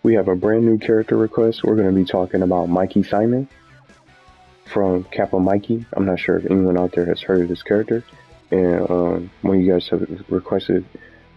we have a brand new character request. We're going to be talking about Mikey Simon from Kappa Mikey. I'm not sure if anyone out there has heard of this character. And one of you guys have requested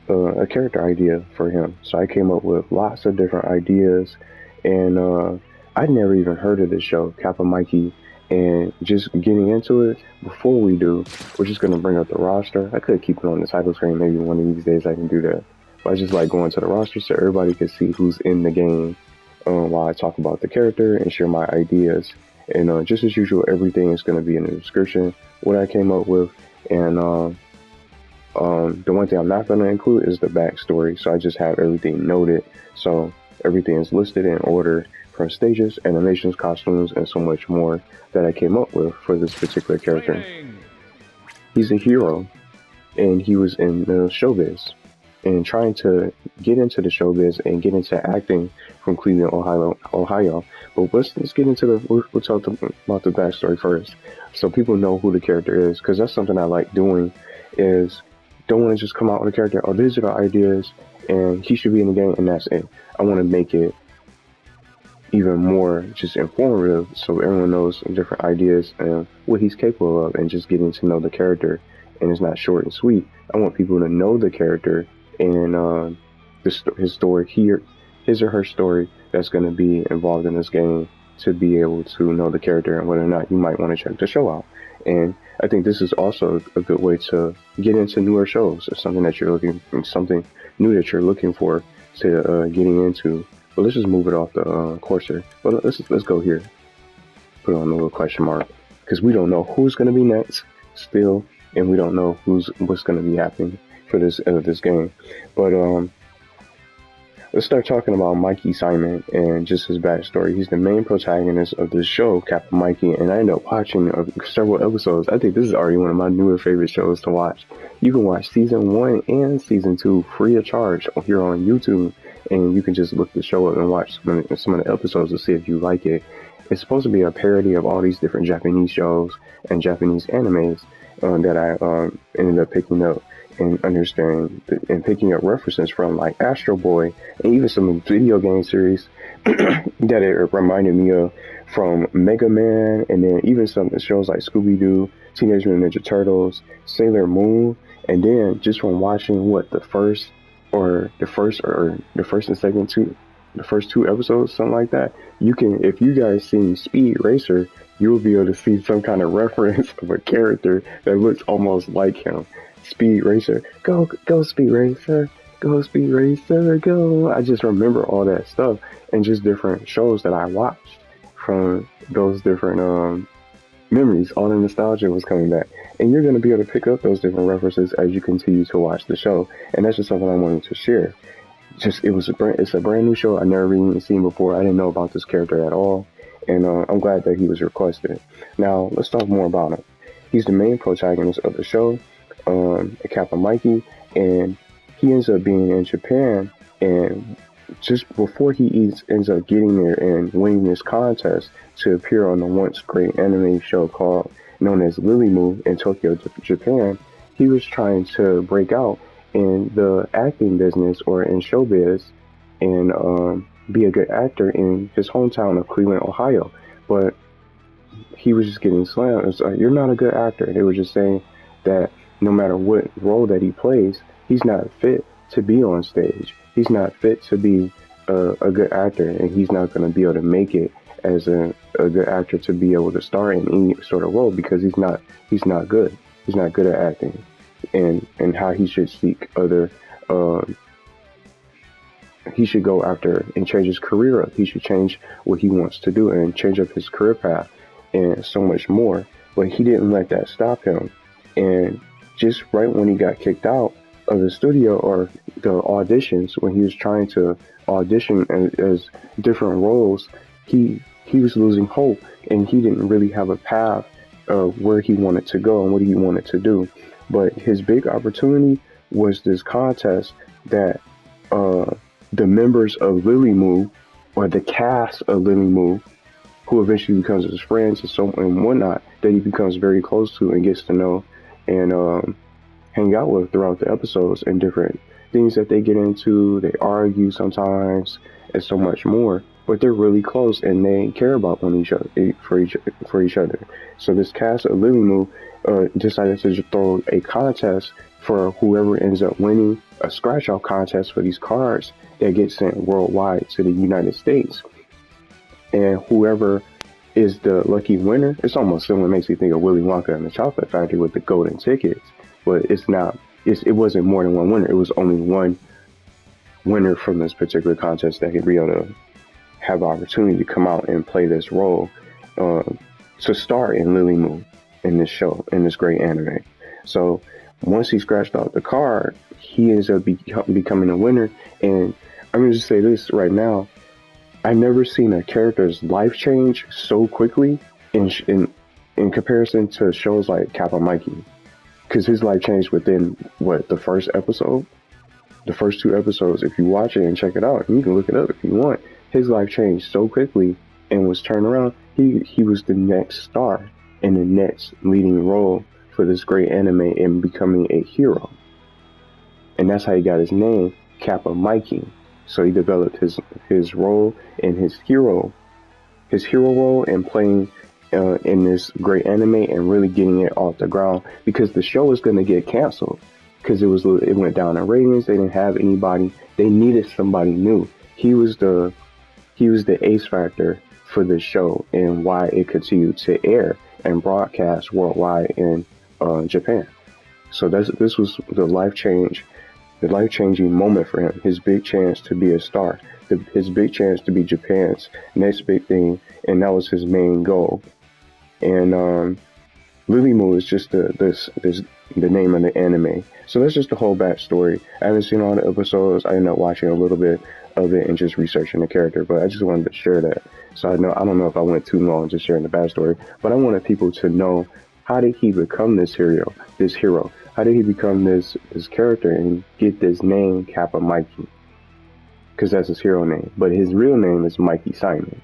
a character idea for him. So I came up with lots of different ideas. And I'd never even heard of this show, Kappa Mikey. And just getting into it, before we do, we're just going to bring up the roster. I could keep it on the title screen. Maybe one of these days I can do that. But I just like going to the roster so everybody can see who's in the game while I talk about the character and share my ideas. And just as usual, everything is going to be in the description, what I came up with. And the one thing I'm not going to include is the backstory. So I just have everything noted. So everything is listed in order from stages, animations, costumes, and so much more that I came up with for this particular character. He's a hero, and he was in the showbiz, and trying to get into the showbiz and get into acting from Cleveland, Ohio. But let's get into we'll talk about the backstory first, so people know who the character is, because that's something I like doing. Is don't want to just come out with a character. Oh, these are the ideas, and he should be in the game, and that's it. I want to make it even more just informative, so everyone knows different ideas and what he's capable of, and just getting to know the character. And it's not short and sweet. I want people to know the character and his story here, his or her story that's going to be involved in this game, to be able to know the character and whether or not you might want to check the show out. And I think this is also a good way to get into newer shows, or something that you're looking, something new that you're looking for to getting into. But let's just move it off the courser. But let's go here. Put on a little question mark, because we don't know who's going to be next still, and we don't know what's going to be happening for this game. But let's start talking about Mikey Simon and just his backstory. He's the main protagonist of this show, Kappa Mikey, and I ended up watching several episodes. I think this is already one of my newer favorite shows to watch. You can watch season 1 and season 2 free of charge here on YouTube. And you can just look the show up and watch some of the episodes to see if you like it. It's supposed to be a parody of all these different Japanese shows and Japanese animes that I ended up picking up and understanding and picking up references from, like Astro Boy, and even some video game series that it reminded me of, from Mega Man, and then even some shows like Scooby-Doo, Teenage Mutant Ninja Turtles, Sailor Moon. And then just from watching the first and second the first two episodes, something like that, you can, if you guys seen Speed Racer, you will be able to see some kind of reference of a character that looks almost like him. Speed Racer, go Speed Racer, go Speed Racer, go. I just remember all that stuff, and just different shows that I watched from those different memories. All the nostalgia was coming back, and you're going to be able to pick up those different references as you continue to watch the show. And that's just something I wanted to share. It's a brand new show I never even seen before. I didn't know about this character at all, and I'm glad that he was requested. Now let's talk more about him. He's the main protagonist of the show, Kappa Mikey, and he ends up being in Japan, and just before he ends up getting there and winning this contest to appear on the once great anime show known as LilyMu in Tokyo, Japan, he was trying to break out in the acting business, or in showbiz, and be a good actor in his hometown of Cleveland, Ohio. But he was just getting slammed. It was like, you're not a good actor. They were just saying that no matter what role that he plays, he's not fit to be on stage. He's not fit to be a good actor, and he's not going to be able to make it as a good actor to be able to star in any sort of role, because he's not good. He's not good at acting, and how he should seek other. He should go after and change his career up. He should change what he wants to do and change up his career path and so much more. But he didn't let that stop him. And just right when he got kicked out of the studio, or the auditions, when he was trying to audition as different roles, he was losing hope, and he didn't really have a path of where he wanted to go and what he wanted to do. But his big opportunity was this contest that the members of LilyMu, or the cast of LilyMu, who eventually becomes his friends and whatnot, that he becomes very close to and gets to know and hang out with throughout the episodes and different things that they get into. They argue sometimes, and so much more. But they're really close, and they care about for each other. So this cast of LilyMu decided to just throw a contest for whoever ends up winning, a scratch-off contest for these cards that get sent worldwide to the United States. And whoever is the lucky winner, it's almost similar, makes me think of Willy Wonka and the Chocolate Factory with the golden tickets, but it's not. It wasn't more than one winner. It was only one winner from this particular contest that could be able to have the opportunity to come out and play this role to star in LilyMu in this show, in this great anime. So once he scratched out the card, he ends up becoming a winner. And I'm going to just say this right now. I've never seen a character's life change so quickly in comparison to shows like Kappa Mikey. Because his life changed within, the first episode? The first 2 episodes. If you watch it and check it out, you can look it up if you want. His life changed so quickly and was turned around. He was the next star in the next leading role for this great anime and becoming a hero. And that's how he got his name, Kappa Mikey. So he developed his role and his hero role and playing in this great anime and really getting it off the ground, because the show was going to get canceled because it went down in ratings. They didn't have anybody. They needed somebody new. He was the ace factor for the show and why it continued to air and broadcast worldwide in Japan. So this was the life-changing moment for him. His big chance to be a star, his big chance to be Japan's next big thing, and that was his main goal. And LilyMu is just the name of the anime. So that's just the whole backstory. I haven't seen all the episodes. I ended up watching a little bit of it and just researching the character, but I just wanted to share that. So I don't know if I went too long just sharing the backstory, but I wanted people to know, how did he become this hero? How did he become this character and get this name, Kappa Mikey? Because that's his hero name, but his real name is Mikey Simon.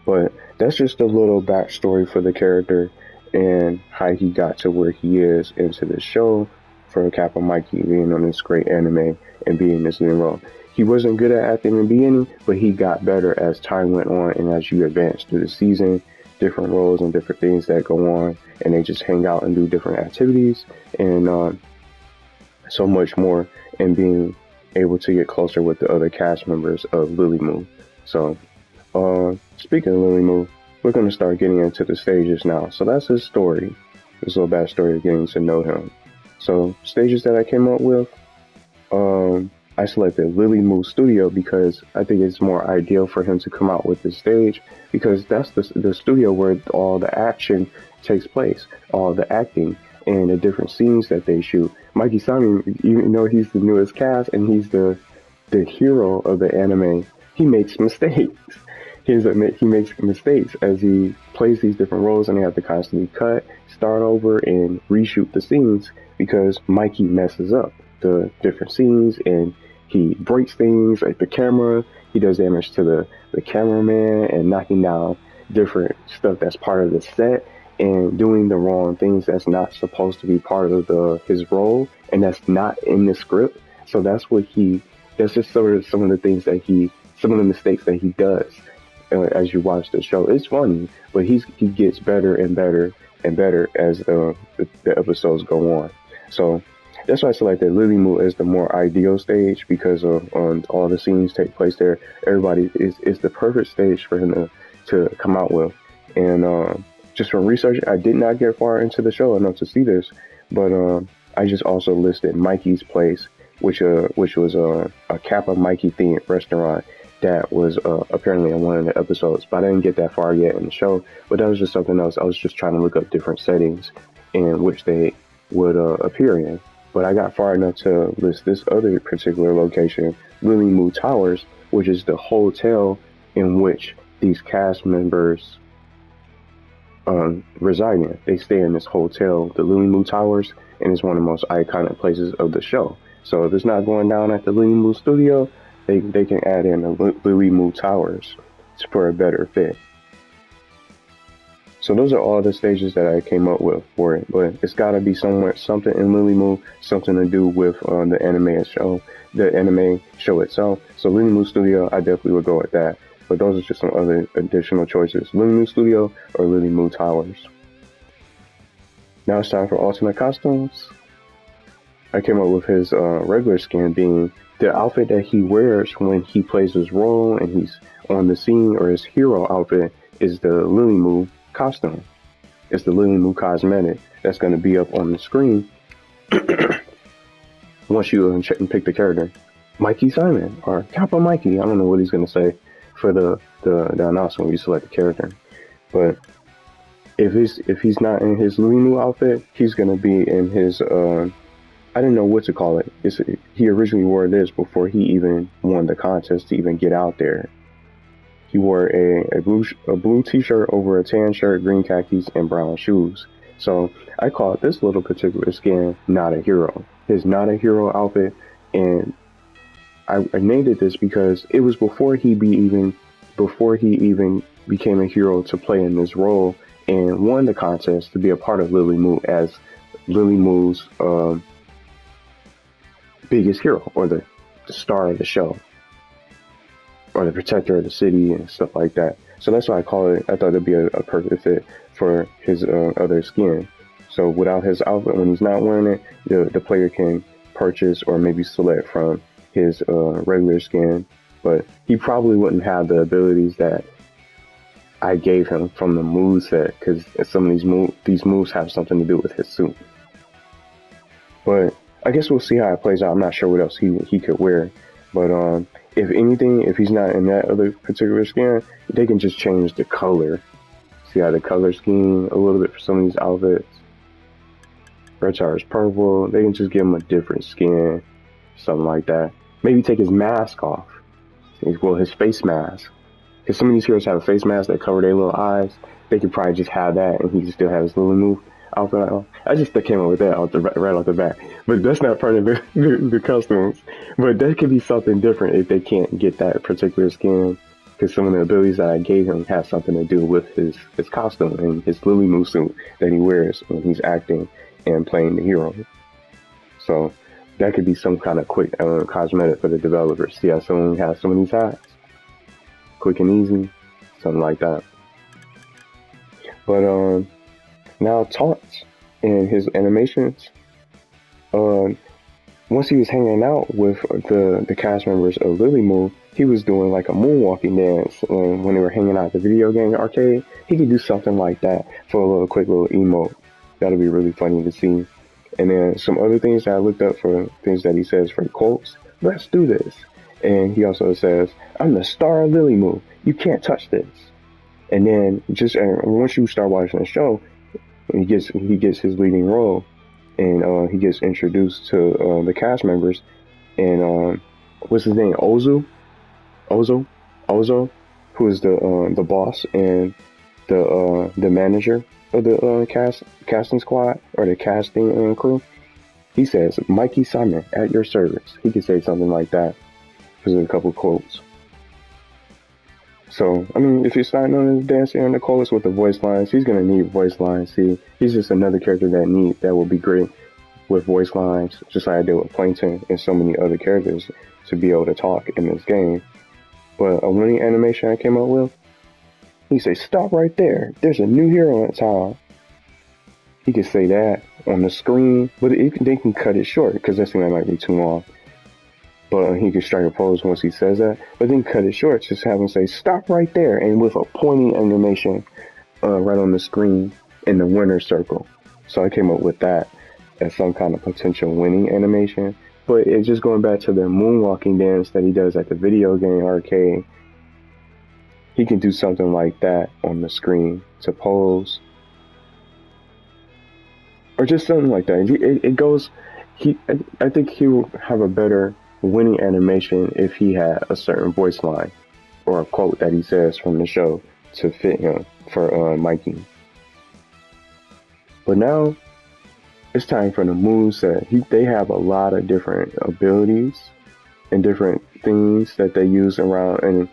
But that's just a little backstory for the character and how he got to where he is into the show, for Kappa Mikey being on this great anime and being this new role. He wasn't good at acting in the beginning, but he got better as time went on and as you advance through the season, different roles and different things that go on, and they just hang out and do different activities and so much more, and being able to get closer with the other cast members of LilyMu. So speaking of LilyMu, we're going to start getting into the stages now. So that's his story, this little backstory of getting to know him. So stages that I came up with, I selected LilyMu Studio because I think it's more ideal for him to come out with this stage, because that's the studio where all the action takes place, all the acting and the different scenes that they shoot. Mikey Simon, you know, he's the newest cast and he's the hero of the anime. He makes mistakes. He makes mistakes as he plays these different roles, and they have to constantly cut, start over, and reshoot the scenes because Mikey messes up the different scenes and he breaks things like the camera. He does damage to the cameraman and knocking down different stuff that's part of the set and doing the wrong things that's not supposed to be part of his role and that's not in the script. So that's just some of the things that some of the mistakes that he does as you watch the show. It's funny, but he gets better and better and better as the episodes go on. So that's why I selected LilyMu as the more ideal stage, because of all the scenes take place there. Everybody is the perfect stage for him to come out with. And just from research, I did not get far into the show enough to see this, but I just also listed Mikey's Place, which was a Kappa Mikey themed restaurant that was apparently in one of the episodes, but I didn't get that far yet in the show. But that was just something else. I was just trying to look up different settings in which they would appear in. But I got far enough to list this other particular location, LilyMu Towers, which is the hotel in which these cast members reside in. They stay in this hotel, the LilyMu Towers, and it's one of the most iconic places of the show. So if it's not going down at the LilyMu Studio, they can add in the LilyMu Towers for a better fit. So those are all the stages that I came up with for it, but it's got to be somewhere, something in LilyMu, something to do with the anime show itself. So LilyMu Studio, I definitely would go with that. But those are just some other additional choices: LilyMu Studio or LilyMu Towers. Now it's time for alternate costumes. I came up with his regular skin being the outfit that he wears when he plays his role and he's on the scene, or his hero outfit is the LilyMu costume. It's the LilyMu cosmetic that's going to be up on the screen once you pick the character. Mikey Simon or Kappa Mikey. I don't know what he's going to say for the announcement when you select the character. But if he's not in his LilyMu outfit, he's going to be in his I don't know what to call it. He originally wore this before he even won the contest to even get out there. He wore a blue t-shirt over a tan shirt, green khakis, and brown shoes. So I called this little particular skin Not a Hero. His Not a Hero outfit, and I named it this because it was before he even became a hero to play in this role and won the contest to be a part of LilyMu as LilyMu's biggest hero, or the star of the show, or the protector of the city and stuff like that. So that's why I call it. I thought it'd be a perfect fit for his other skin. So without his outfit, when he's not wearing it, the player can purchase or maybe select from his regular skin, but he probably wouldn't have the abilities that I gave him from the moveset, because some of these moves have something to do with his suit. But I guess we'll see how it plays out. I'm not sure what else he could wear, but if anything, if he's not in that other particular skin, they can just change the color. See how the color scheme a little bit for some of these outfits. Red Tower is purple. They can just give him a different skin, something like that. Maybe take his mask off. Well, his face mask. Because some of these heroes have a face mask that cover their little eyes. They could probably just have that, and he can still have his LilyMu outfit on. I just came up with that right off the bat. But that's not part of the customs. But that could be something different if they can't get that particular skin. Because some of the abilities that I gave him have something to do with his costume and his LilyMu suit that he wears when he's acting and playing the hero. So that could be some kind of quick cosmetic for the developers. See how someone has some of these hats? Quick and easy, something like that. But now Taunts and his animations. Once he was hanging out with the cast members of LilyMu, he was doing like a moonwalking dance, and when they were hanging out at the video game arcade, he could do something like that for a quick little emote. That'll be really funny to see. And then some other things that I looked up for things that he says for quotes. Let's do this. And he also says, "I'm the star of LilyMu. You can't touch this." And then once you start watching the show, he gets his leading role, and he gets introduced to the cast members. And what's his name? Ozo, who is the boss and the manager of the casting squad, or the casting crew. He says, "Mikey Simon at your service." He could say something like that. There's a couple quotes. So, I mean, if you're starting on his dance here in the chorus with the voice lines, he's going to need voice lines. See, he's just another character that will be great with voice lines, just like I did with Plankton and so many other characters, to be able to talk in this game. But a winning animation I came up with, he says, "Stop right there. There's a new hero in town." He could say that on the screen, but they can cut it short, because that seems might be too long. But he can strike a pose once he says that, but then cut it short, just have him say, "Stop right there," and with a pointing animation right on the screen in the winner circle. So I came up with that as some kind of potential winning animation. But it's just going back to the moonwalking dance that he does at the video game arcade. He can do something like that on the screen to pose, or just something like that. It goes. I think he will have a better winning animation if he had a certain voice line or a quote that he says from the show to fit him for Mikey. But now it's time for the moveset. They have a lot of different abilities and different things that they use around, and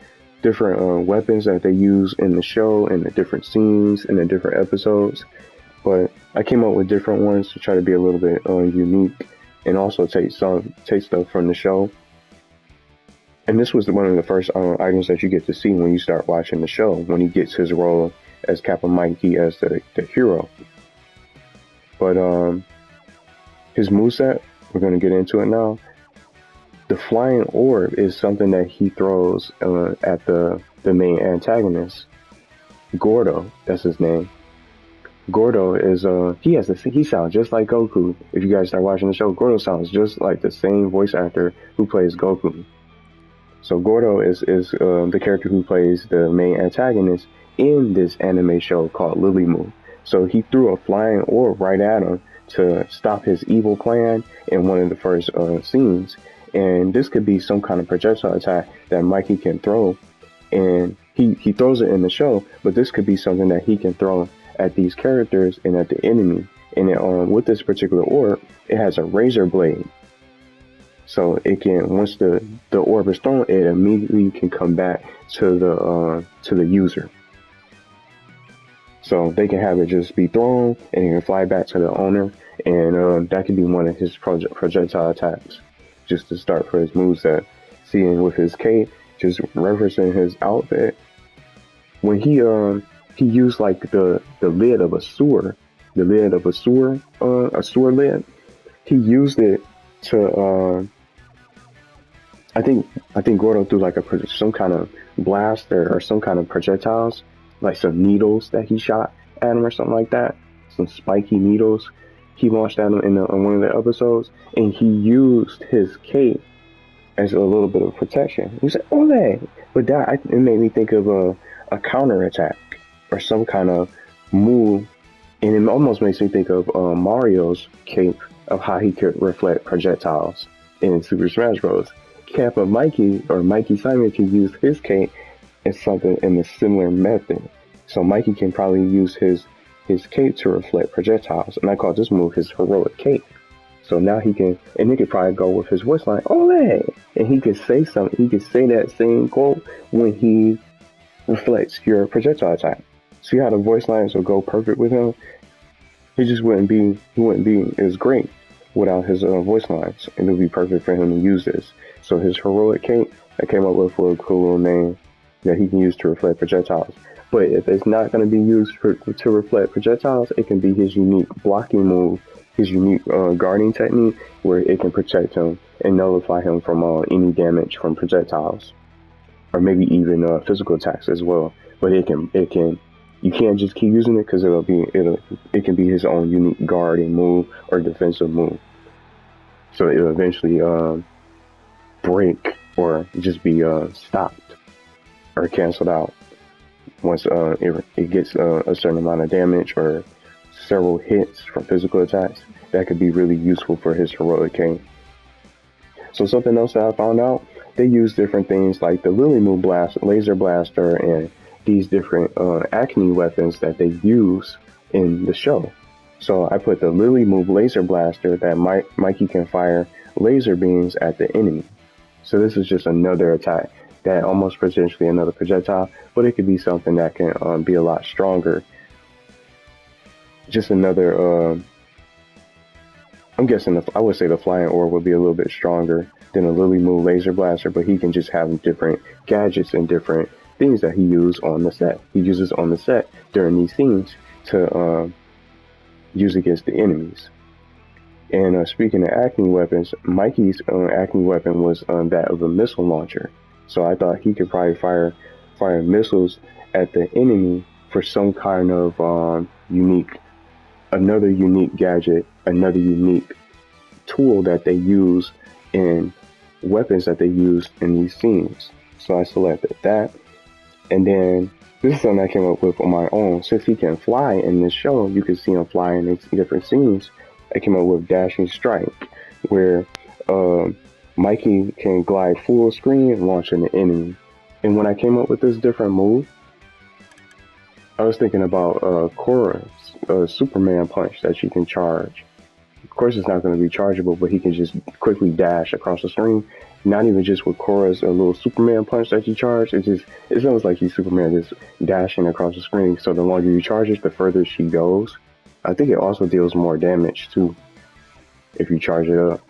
different weapons that they use in the show, in the different scenes, in the different episodes. But I came up with different ones to try to be a little bit unique, and also take stuff from the show. And this was one of the first items that you get to see when you start watching the show, when he gets his role as Kappa Mikey, as the hero. But his moveset, we're going to get into it now. The flying orb is something that he throws at the main antagonist, Gordo. That's his name. Gordo is he sounds just like Goku. If you guys start watching the show, Gordo sounds just like the same voice actor who plays Goku. So Gordo is the character who plays the main antagonist in this anime show called LilyMu. So he threw a flying orb right at him to stop his evil plan in one of the first scenes. And this could be some kind of projectile attack that Mikey can throw. And he throws it in the show, but this could be something that he can throw at these characters and at the enemy. And with this particular orb, it has a razor blade. So it can, once the orb is thrown, it immediately can come back to the user. So they can have it just be thrown and it can fly back to the owner, and that could be one of his projectile attacks, just to start for his moveset. Seeing with his cape, just referencing his outfit, when he used like the lid of a sewer, a sewer lid. He used it to I think Gordo threw like some kind of blaster or some kind of projectiles, like some needles that he shot at him or something like that. Some spiky needles he launched at him in one of the episodes, and he used his cape as a little bit of protection. He said, "Ole!" But it made me think of a counter attack or some kind of move, and it almost makes me think of Mario's cape, of how he could reflect projectiles in Super Smash Bros. Kappa Mikey, or Mikey Simon, can use his cape as something in a similar method. So Mikey can probably use his cape to reflect projectiles, and I call this move his heroic cape. So now he can probably go with his voice line, "Ole!" And he could say something. He could say that same quote when he reflects your projectile attack. See how the voice lines will go perfect with him? He wouldn't be as great without his voice lines, and it would be perfect for him to use this. So his heroic cape, I came up with a cool little name that he can use to reflect projectiles. But if it's not going to be used to reflect projectiles, it can be his unique blocking move, his unique guarding technique, where it can protect him and nullify him from any damage from projectiles, or maybe even physical attacks as well. But it can you can't just keep using it, because it can be his own unique guarding move or defensive move. So it'll eventually break or just be stopped or canceled out once it gets a certain amount of damage or several hits from physical attacks. That could be really useful for his heroic cape. So something else that I found out, they use different things like the LilyMu Laser Blaster and these different acne weapons that they use in the show. So I put the LilyMu Laser Blaster that Mikey can fire laser beams at the enemy. So this is just another attack that almost potentially another projectile, but it could be something that can be a lot stronger. Just another, I'm guessing I would say the flying orb would be a little bit stronger than a LilyMu Laser Blaster, but he can just have different gadgets and different things that he uses on the set. He uses on the set during these scenes to use against the enemies. And speaking of acne weapons, Mikey's acne weapon was that of a missile launcher. So I thought he could probably fire missiles at the enemy for some kind of another unique gadget, another unique tool that they use in weapons that they use in these scenes. So I selected that. And then this is something I came up with on my own. Since he can fly in this show, you can see him fly in these different scenes. I came up with Dashing Strike, where Mikey can glide full screen launching the enemy. And when I came up with this different move, I was thinking about Korra's Superman punch that she can charge. Of course, it's not going to be chargeable, but he can just quickly dash across the screen not even just with Korra's a little Superman punch that you charge. It's almost like he's Superman just dashing across the screen. So the longer you charge it, the further she goes. I think it also deals more damage too if you charge it up.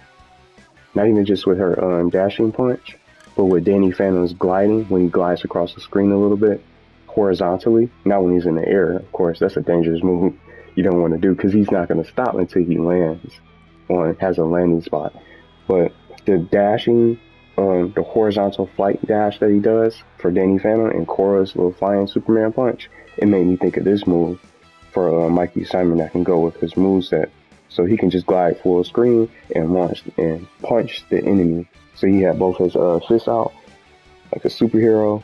Not even just with her dashing punch, but with Danny Phantom's gliding, when he glides across the screen a little bit horizontally. Not when he's in the air, of course. That's a dangerous move you don't want to do because he's not going to stop until he lands or has a landing spot. But the dashing, the horizontal flight dash that he does for Danny Phantom and Korra's little flying Superman punch, it made me think of this move for Mikey Simon that can go with his moveset. So he can just glide full screen and launch and punch the enemy. So he had both his fists out, like a superhero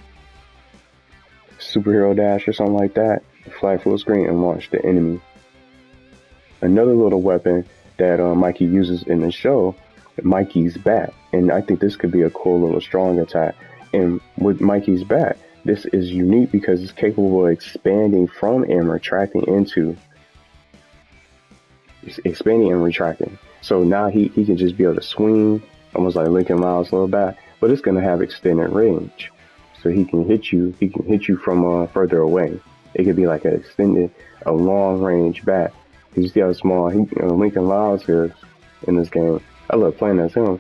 dash or something like that, fly full screen and launch the enemy. Another little weapon that Mikey uses in the show, Mikey's bat. And I think this could be a cool little strong attack. And with Mikey's bat, this is unique because it's capable of expanding from and retracting into. It's expanding and retracting. So now he can just be able to swing, almost like Lincoln Lyle's little bat, but it's going to have extended range. So he can hit you from further away. It could be like a long range bat. You see how small Lincoln Lyle's is in this game. I love playing as him.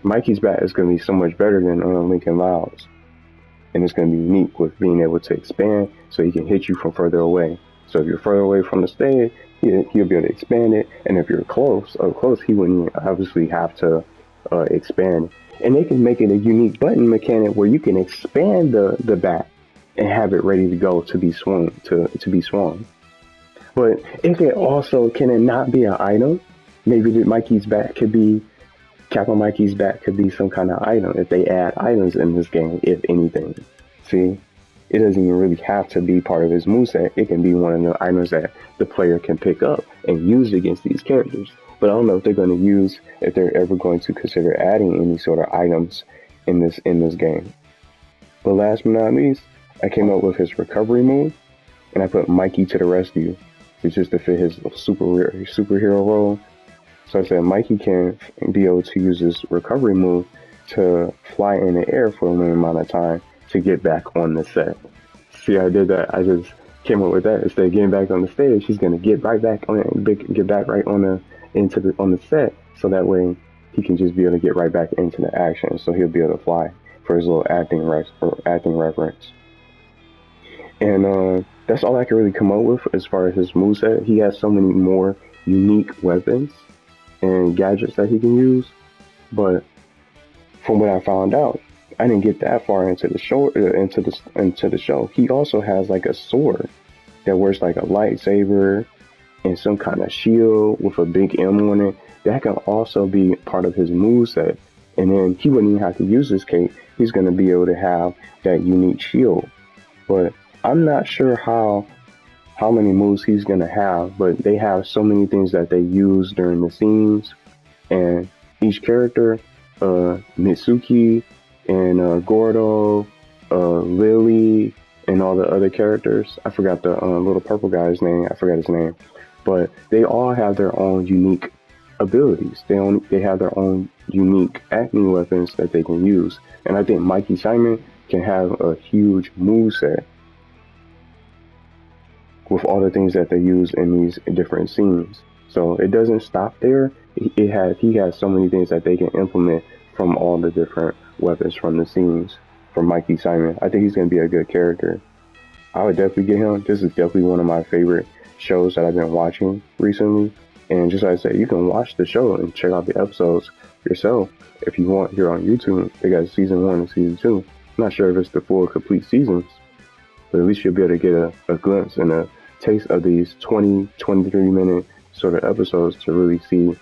Mikey's bat is going to be so much better than Lincoln Lyle's. And it's going to be unique with being able to expand so he can hit you from further away. So if you're further away from the stage, he'll be able to expand it. And if you're up close, he wouldn't obviously have to expand. And they can make it a unique button mechanic where you can expand the bat and have it ready to go to be swung. But if it also can it not be an item, maybe Kappa Mikey's bat could be some kind of item if they add items in this game, if anything. See? It doesn't even really have to be part of his moveset. It can be one of the items that the player can pick up and use against these characters. But I don't know if they're ever going to consider adding any sort of items in this game. But last but not least, I came up with his recovery move, and I put Mikey to the rescue. It's just to fit his superhero role. So I said Mikey can be able to use this recovery move to fly in the air for a limited amount of time to get back on the set. See, I did that. I just came up with that. Instead of getting back on the stage, he's gonna get right back on the set, so that way he can just be able to get right back into the action. So he'll be able to fly for his little acting reference. And that's all I can really come up with as far as his moveset. He has so many more unique weapons and gadgets that he can use, but from what I found out, I didn't get that far into the show. He also has like a sword that works like a lightsaber and some kind of shield with a big M on it. That can also be part of his moveset. And then he wouldn't even have to use this cape. He's going to be able to have that unique shield. But I'm not sure how many moves he's going to have, but they have so many things that they use during the scenes. And each character, Mitsuki and Gordo, Lily, and all the other characters. I forgot the little purple guy's name. I forgot his name. But they all have their own unique abilities. They have their own unique acting weapons that they can use. And I think Mikey Simon can have a huge moveset with all the things that they use in these different scenes. So it doesn't stop there. He has so many things that they can implement from all the different weapons from the scenes for Mikey Simon. I think he's going to be a good character. I would definitely get him. This is definitely one of my favorite shows that I've been watching recently. And just like I said, you can watch the show and check out the episodes yourself if you want here on YouTube. They got season 1 and season 2. I'm not sure if it's the full complete seasons, but at least you'll be able to get a glimpse and a taste of these 23 minute sort of episodes to really see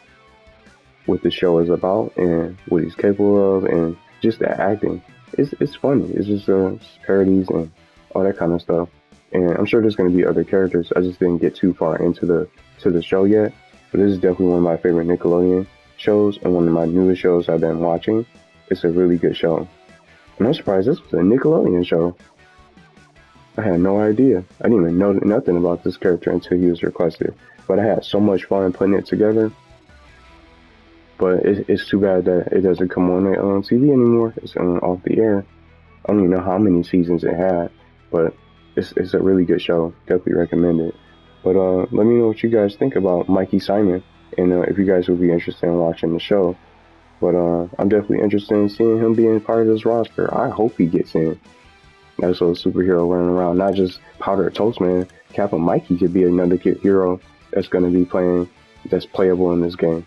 what the show is about and what he's capable of, and just the acting. It's funny. It's just parodies and all that kind of stuff. And I'm sure there's going to be other characters. I just didn't get too far into the show yet. But this is definitely one of my favorite Nickelodeon shows and one of my newest shows I've been watching. It's a really good show. And I'm surprised this was a Nickelodeon show. I had no idea. I didn't even know nothing about this character until he was requested. But I had so much fun putting it together. But it's too bad that it doesn't come on the TV anymore. It's off the air. I don't even know how many seasons it had, but it's a really good show. Definitely recommend it. But let me know what you guys think about Mikey Simon, and if you guys would be interested in watching the show. But I'm definitely interested in seeing him being part of this roster. I hope he gets in. That's a superhero running around, not just Powder Toast Man. Kappa Mikey could be another hero that's going to be that's playable in this game.